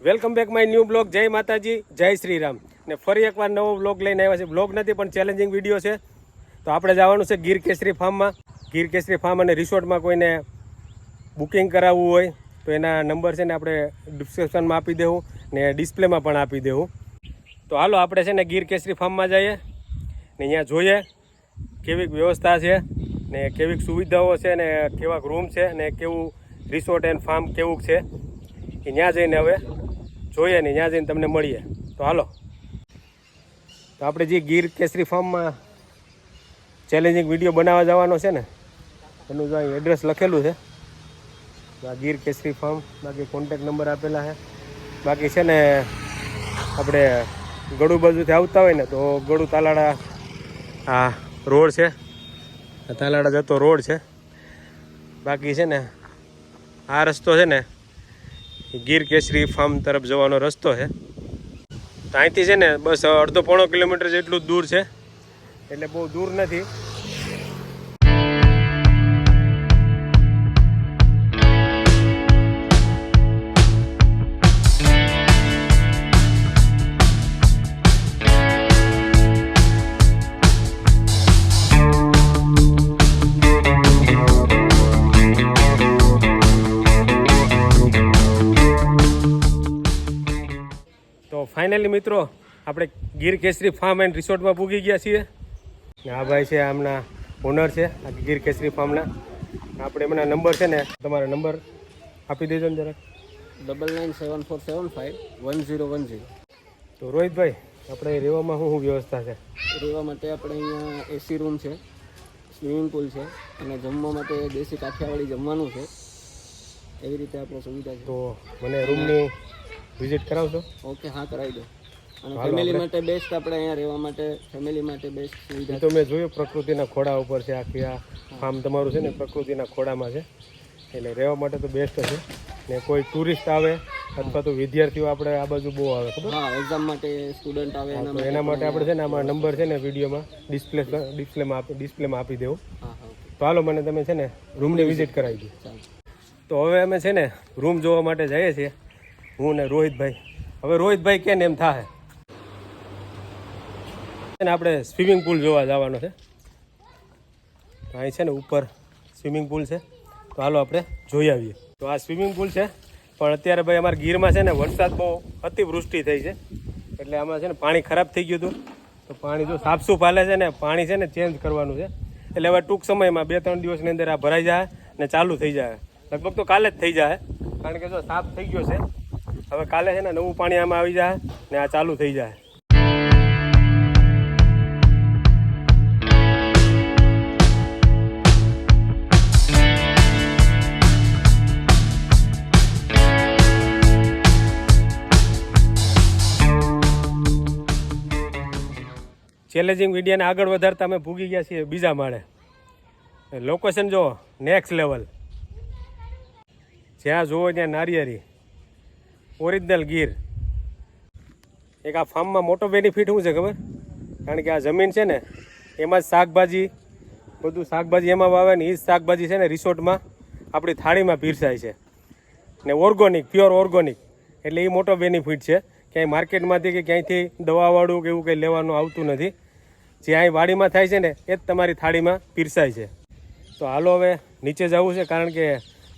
Welcome back my new blog. જય માતાજી, જય શ્રી રામ. ને ફરી એકવાર નવો બ્લોગ લઈને આવ્યા છે. બ્લોગ નથી પણ ચેલેન્જિંગ વિડીયો છે. તો આપણે જવાનું છે ગીર કેસરી ફાર્મમાં. ગીર કેસરી ફાર્મ અને રિસોર્ટમાં કોઈને બુકિંગ કરાવવું હોય તો એના નંબર છે ને આપણે ડિસ્ક્રિપ્શનમાં આપી દેવું ને ડિસ્પ્લેમાં પણ આપી દેવું. તો હાલો આપણે છે ને ગીર કેસરી ફાર્મમાં જઈએ ને અહીંયા જોઈએ કેવીક વ્યવસ્થા છે ને કેવીક સુવિધાઓ છે ને કેવાક રૂમ છે ને કેવું રિસોર્ટ એન્ડ ફાર્મ કેવું છે એ ત્યાં જઈને હવે જોઈએ ને ત્યાં જઈને તમને મળીએ. તો હાલો. તો આપણે જે ગીર કેસરી ફાર્મમાં ચેલેન્જિંગ વિડીયો બનાવવા જવાનો છે ને એનું જો અહીં એડ્રેસ લખેલું છે. આ ગીર કેસરી ફાર્મ, બાકી કોન્ટેક નંબર આપેલા છે. બાકી છે ને આપણે ગળુ બાજુથી આવતા હોય ને તો ગળુ તાલાળા આ રોડ છે, તાલાળા જતો રોડ છે. બાકી છે ને આ રસ્તો છે ને ગીર કેસરી ફાર્મ તરફ જવાનો રસ્તો છે. તો અહીંથી છે ને બસ અડધો પોણો કિલોમીટર જેટલું જ દૂર છે, એટલે બહુ દૂર નથી. તો ફાઇનલી મિત્રો આપણે ગીર કેસરી ફાર્મ એન્ડ રિસોર્ટમાં પૂગી ગયા છીએ. આ ભાઈ છે, આમના ઓનર છે આ ગીર કેસરી ફાર્મના. આપણે એમના નંબર છે ને, તમારા નંબર આપી દેજો ને જરાક. 9974751010. તો રોહિતભાઈ, આપણે રહેવામાં શું વ્યવસ્થા છે? રહેવા માટે આપણે અહીંયા એસી રૂમ છે, સ્વિમિંગ પુલ છે અને જમવા માટે દેશી કાઠિયાવાડી જમવાનું છે. એવી રીતે આપણે સુવિધા છે. તો મને રૂમની વિઝિટ કરાવશો? ઓકે, હા, કરાવી દો. અને ફેમિલી માટે બેસ્ટ આપણે અહીંયા રહેવા માટે ફેમિલી માટે બેસ્ટ સુવિધા. તો મેં જોયું પ્રકૃતિના ખોડા ઉપર છે. આખી આ ફાર્મ તમારું છે ને પ્રકૃતિના ખોડામાં છે, એટલે રહેવા માટે તો બેસ્ટ છે. ને કોઈ ટુરિસ્ટ આવે અથવા તો વિદ્યાર્થીઓ આપણે આ બાજુ બહુ આવે, ખબર? હા, એક્ઝામ માટે સ્ટુડન્ટ આવે તો એના માટે આપણે છે ને આમાં નંબર છે ને વિડીયોમાં ડિસ્પ્લેમાં આપી દેવું. હા હા. તો હાલો, મને તમે છે ને રૂમની વિઝિટ કરાવી દો. તો હવે અમે છે ને રૂમ જોવા માટે જઈએ છીએ, હું ને રોહિતભાઈ. હવે રોહિતભાઈ કે ને એમ થાય ને આપણે સ્વિમિંગ પુલ જોવા જવાનો છે. અહીં છે ને ઉપર સ્વિમિંગ પુલ છે, તો હાલો આપણે જોઈ આવીએ. તો આ સ્વિમિંગ પુલ છે, પણ અત્યારે ભાઈ અમારા ગીરમાં છે ને વરસાદ બહુ અતિવૃષ્ટિ થઈ છે, એટલે આમાં છે ને પાણી ખરાબ થઈ ગયું હતું. તો પાણી જો સાફસૂફ હાલે છે ને, પાણી છે ને ચેન્જ કરવાનું છે. એટલે હવે ટૂંક સમયમાં 2-3 દિવસની અંદર આ ભરાઈ જાય ને ચાલુ થઈ જાય. લગભગ તો કાલે જ થઈ જાય, કારણ કે જો સાફ થઈ ગયો છે. હવે કાલે છે ને નવું પાણી આમાં આવી જાય ને આ ચાલુ થઈ જાય. ચેલેન્જિંગ વિડીયોને આગળ વધારતા અમે ભૂગી ગયા છીએ બીજા માળે. લોકેશન જો નેક્સ્ટ લેવલ. જ્યાં જોવો ત્યાં નારિયેરી, ઓરિજિનલ ગીર. એક આ ફાર્મમાં મોટો બેનિફિટ શું છે ખબર? કારણ કે આ જમીન છે ને એમાં જ શાકભાજી, બધું શાકભાજી એમાં વાવે ને એ જ શાકભાજી છે ને રિસોર્ટમાં આપણી થાળીમાં પીરસાય છે ને ઓર્ગોનિક, પ્યોર ઓર્ગોનિક. એટલે એ મોટો બેનિફિટ છે. ક્યાંય માર્કેટમાંથી કે ક્યાંયથી દવાવાળું કે એવું કંઈ લેવાનું આવતું નથી. જે અહીં વાડીમાં થાય છે ને એ જ તમારી થાળીમાં પીરસાય છે. તો હાલો હવે નીચે જવું છે, કારણ કે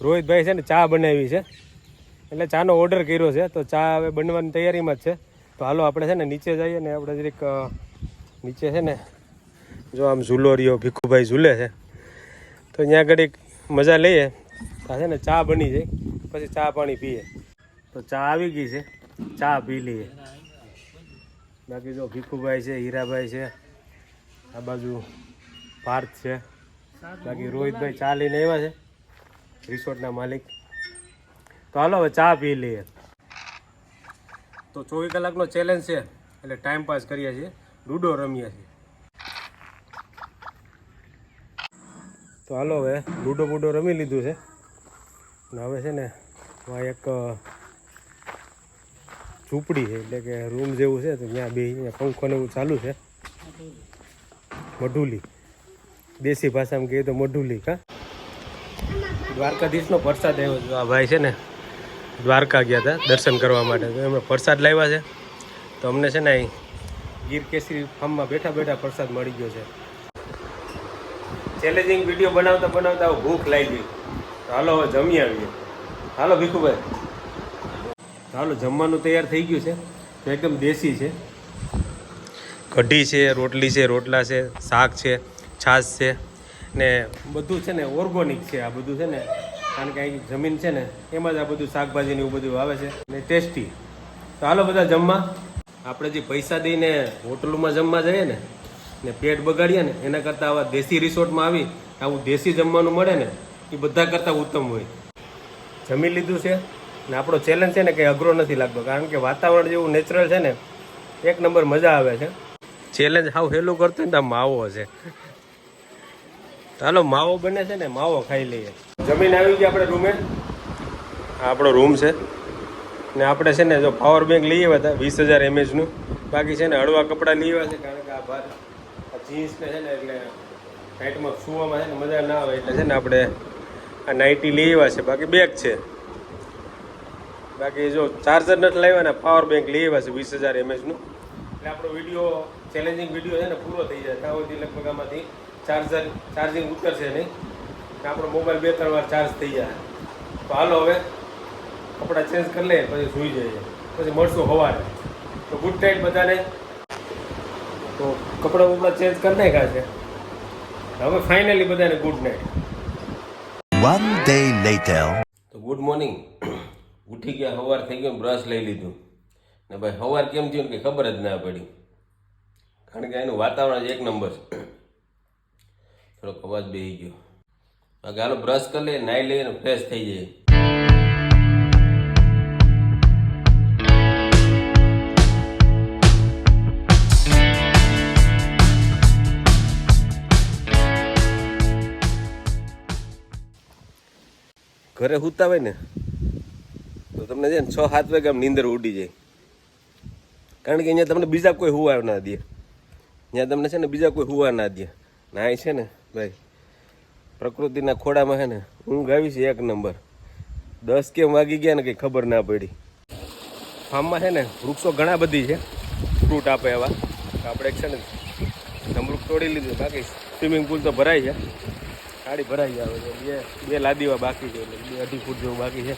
રોહિતભાઈ છે ને ચા બનાવી છે, એટલે ચાનો ઓર્ડર કર્યો છે. તો ચા હવે બનવાની તૈયારીમાં જ છે. તો હાલો આપણે છે ને નીચે જઈએ ને આપણે જરીક નીચે છે ને જો આમ ઝૂલો રહ્યો, ભીખુભાઈ ઝૂલે છે, તો ત્યાં આગળ એક મજા લઈએ. તો છે ને ચા બની જાય, પછી ચા પાણી પીએ. તો ચા આવી ગઈ છે, ચા પી લઈએ. બાકી જો ભીખુભાઈ છે, હીરાભાઈ છે, આ બાજુ પાર્થ છે, બાકી રોહિતભાઈ ચા લઈને આવ્યા છે, રિસોર્ટના માલિક. તો હાલો હવે ચા પી લઈએ. તો 24 કલાકનો ચેલેન્જ છે, એટલે ટાઈમ પાસ કરીએ છીએ, લૂડો રમીએ છીએ. તો હાલો હવે લૂડો બૂડો રમી લીધું છે ને હવે છે ને આ એક ઝૂંપડી છે, એટલે કે રૂમ જેવું છે. તો ત્યાં અહીંયા પંખો ને એવું ચાલુ છે. મઢુલી, દેશી ભાષામાં કહીએ તો મઢુલી. કા દ્વારકાધીશનો પ્રસાદ આવ્યો છે. આ ભાઈ છે ને દ્વારકા ગયા હતા દર્શન કરવા માટે, તો અમે પ્રસાદ લાવ્યા છે. તો અમને છે ને અહીં ગીર કેસરી ફાર્મમાં બેઠા બેઠા પ્રસાદ મળી ગયો છે. ચેલેન્જિંગ વિડીયો બનાવતા બનાવતા ભૂખ લાગી ગઈ. તો હાલો હવે જમી આવીએ. હાલો ભીખુભાઈ, હાલો જમવાનું તૈયાર થઈ ગયું છે. તો એકદમ દેશી છે. કઢી છે, રોટલી છે, રોટલા છે, શાક છે, છાશ છે ને બધું છે ને ઓર્ગોનિક છે. આ બધું છે ને કારણ કે અહીં જમીન છે ને એમાં જ આ બધું શાકભાજી ને એવું બધું આવે છે ને ટેસ્ટી. તો હાલો બધા જમવા. આપણે જે પૈસા દઈને હોટલોમાં જમવા જઈએ ને પેટ બગાડીએ ને એના કરતાં આવા દેશી રિસોર્ટમાં આવી આવું દેશી જમવાનું મળે ને એ બધા કરતાં ઉત્તમ હોય. જમી લીધું છે ને આપણો ચેલેન્જ છે ને કંઈ અઘરો નથી લાગતો, કારણ કે વાતાવરણ જેવું નેચરલ છે ને એક નંબર મજા આવે છે. ચેલેન્જ હાવ હેલું કરતો ને તો માવો છે. ચાલો માવો બને છે ને માવો ખાઈ લઈએ. જમીન આવી ગઈ આપણે રૂમે. આ આપણો રૂમ છે ને આપણે છે ને જો પાવર બેંક લઈ આવ્યા હતા 20,000 mAhનું. બાકી છે ને હળવા કપડાં લઈ આવ્યા છે, કારણ કે આ ભાર જીન્સ ને છે ને એટલે નાઇટમાં સુવામાં છે ને મજા ના આવે, એટલે છે ને આપણે આ નાઇટી લઈ આવ્યા છે. બાકી બેગ છે. બાકી જો ચાર્જર નથી લાવ્યા ને પાવર બેંક લઈ આવ્યા છે 20,000 mAhનું. એટલે આપણો વિડીયો ચેલેન્જિંગ વિડીયો છે ને પૂરો થઈ જાય ત્યાં સુધી લગભગ આમાંથી ચાર્જિંગ ઉતરશે નહીં. આપણો મોબાઈલ 2-3 વાર ચાર્જ થઈ જાય. તો હાલો હવે કપડાં ચેન્જ કરી લઈએ, પછી સૂઈ જઈએ, પછી મળશું સવારે. તો ગુડ નાઇટ બધાને. તો કપડાં ચેન્જ કરી નાખ્યા છે. હવે ફાઇનલી બધાને good night. One day later. તો ગુડ મોર્નિંગ. ઉઠી ગયા, સવાર થઈ ગયો, બ્રશ લઈ લીધું ને ભાઈ સવાર કેમ થયું કે ખબર જ ના પડી, કારણ કે એનું વાતાવરણ એક નંબર છે. થોડોક અવાજ બેસી ગયો. બાકી હાલો બ્રશ કરી લઈએ, નાહી લઈએ ને ફ્રેશ થઈ જાય. ઘરે સૂતા હોય ને તો તમને છે ને 6-7 વાગે આમ નીંદર ઉડી જાય, કારણ કે અહીંયા તમને બીજા કોઈ હુવા ના દે. અહીંયા તમને છે ને બીજા કોઈ હુવા ના દે. ના છે ને ભાઈ પ્રકૃતિના ખોડામાં છે ને ઊંઘ આવી છે એક નંબર. 10 કેમ વાગી ગયા ને કંઈ ખબર ના પડી. ફાર્મમાં છે ને વૃક્ષો ઘણા બધી છે, ફ્રૂટ આપે એવા. આપણે એક છે ને જમરૂખ તોડી લીધું. બાકી સ્વિમિંગ પુલ તો ભરાઈ છે, ગાડી ભરાઈ આવે છે. બે લાદીવા બાકી છે, એટલે 2-2.5 ફૂટ જેવું બાકી છે.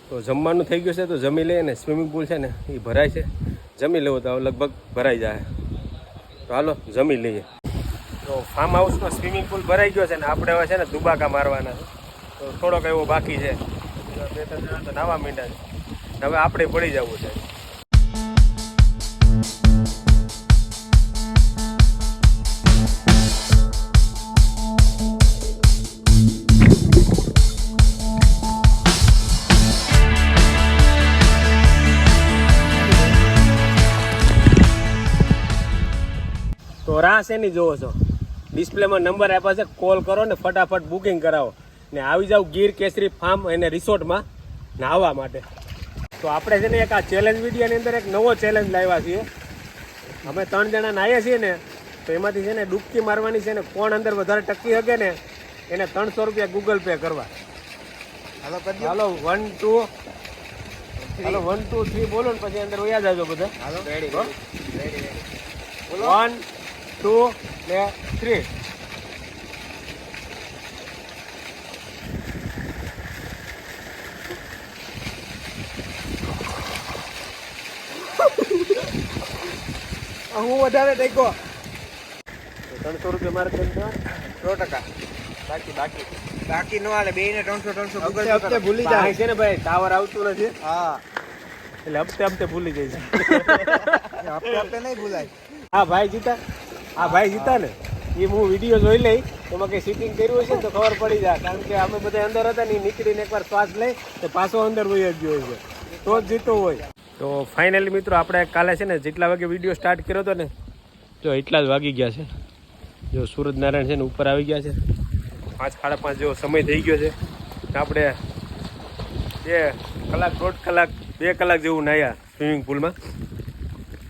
તો જમવાનું થઈ ગયું છે, તો જમી લઈએ ને. સ્વિમિંગ પુલ છે ને એ ભરાય છે, જમી લેવું તો લગભગ ભરાઈ જાય. તો હાલો જમી લઈએ. તો ફાર્મ હાઉસમાં સ્વિમિંગ પુલ ભરાઈ ગયો છે ને આપણે હવે છે ને દુબાકા મારવાના છે. તો થોડોક એવો બાકી છે, 2-3 જણા તો નાવા માંડ્યા છે. હવે આપણે પડી જવું છે. તો રાહ શેની જોવો છો? ડિસ્પ્લેમાં નંબર આપ્યા છે, કોલ કરો ને ફટાફટ બુકિંગ કરાવો ને આવી જાવ ગીર કેસરી ફાર્મ અને રિસોર્ટમાં નાહવા માટે. તો આપણે છે ને એક આ ચેલેન્જ વિડીયોની અંદર એક નવો ચેલેન્જ લાવ્યા છીએ. અમે 3 જણા નાહીએ છીએ ને, તો એમાંથી છે ને ડૂબકી મારવાની છે ને કોણ અંદર વધારે ટકી શકે ને એને 300 રૂપિયા ગૂગલ પે કરવા. હાલો 1 2 3 બોલો ને પછી અંદર વયા જાજો બધા. હાલો રેડી બોલો 1 2 ને 3. હું વધારે ટેકો 300 રૂપિયા મારે 100%. બાકી નો હાલે. 2 ને 300 હપ્તે ભૂલી જાય છે ને ભાઈ, ટાવર આવતું નથી. હા, એટલે હપ્તે ભૂલી જાય છે. હપ્તે નહીં ભૂલાય. હા ભાઈ જીતા ને એ હું વિડીયો જોઈ લઈ. એમાં કંઈ સીટિંગ કર્યું હશે તો ખબર પડી જાય, કારણ કે અમે બધા અંદર હતા ને નીકળીને એકવાર શ્વાસ લઈ તો પાછો અંદર વહી ગયો છે, તો જ જીતો હોય. તો ફાઇનલી મિત્રો આપણે કાલે છે ને જેટલા વાગે વિડીયો સ્ટાર્ટ કર્યો હતો ને, જો એટલા જ વાગી ગયા છે. જો સૂરજનારાયણ છે ને ઉપર આવી ગયા છે. 5-5:30 જેવો સમય થઈ ગયો છે. આપણે 2 કલાક 1.5 કલાક 2 કલાક જેવું નાહ્યા સ્વિમિંગ પુલમાં.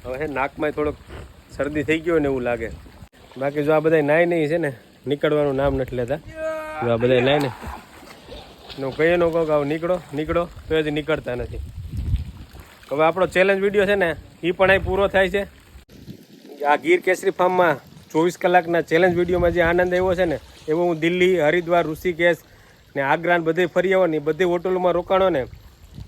હવે છે નાકમાં થોડોક શરદી થઈ ગયો ને એવું લાગે. બાકી જો આ બધા નાય નહીં છે ને નીકળવાનું નામ નથી લેતા. જો આ બધા નાય ને હું કહીએ નો કહું કે આવું નીકળો તો હજી નીકળતા નથી. હવે આપણો ચેલેન્જ વિડીયો છે ને એ પણ અહીં પૂરો થાય છે. આ ગીર કેસરી ફાર્મમાં 24 કલાકના ચેલેન્જ વિડીયોમાં જે આનંદ આવ્યો છે ને એવો હું દિલ્હી, હરિદ્વાર, ઋષિકેશ ને આગ્રા બધે ફરી આવ્યો ને બધી હોટલોમાં રોકાણો ને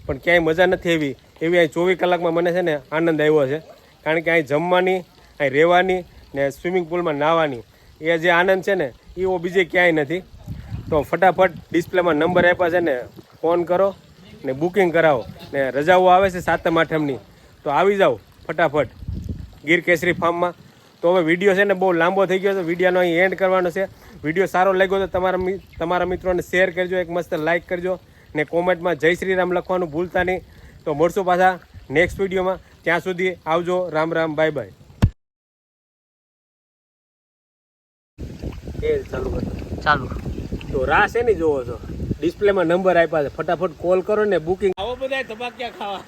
પણ ક્યાંય મજા નથી આવી એવી અહીં 24 કલાકમાં મને છે ને આનંદ આવ્યો છે. કારણ કે અહીં જમવાની, અહીં રહેવાની ને સ્વિમિંગ પુલમાં નાહવાની એ જે આનંદ છે ને એવો બીજે ક્યાંય નથી. તો ફટાફટ ડિસ્પ્લેમાં નંબર આપ્યા છે ને ફોન કરો ને બુકિંગ કરાવો ને રજાઓ આવે છે 7મ 8મની તો આવી જાઓ ફટાફટ ગીર કેસરી ફાર્મમાં. તો હવે વિડીયો છે ને બહુ લાંબો થઈ ગયો છે, વિડીયોનો અહીં એન્ડ કરવાનો છે. વિડીયો સારો લાગ્યો તો તમારા મિત્રોને શેર કરજો, એક મસ્ત લાઇક કરજો ને કોમેન્ટમાં જય શ્રી રામ લખવાનું ભૂલતા નહીં. તો મળશું પાછા નેક્સ્ટ વિડીયોમાં. ત્યાં સુધી આવજો. Ram Ram, bye bye. એ ચાલુ કરો. ચાલુ. તો રાહ છે ને જોવો છો, ડિસ્પ્લેમાં નંબર આપ્યા છે, ફટાફટ કોલ કરો ને બુકિંગ. આવો બધા ધમાક્યા ખાવા.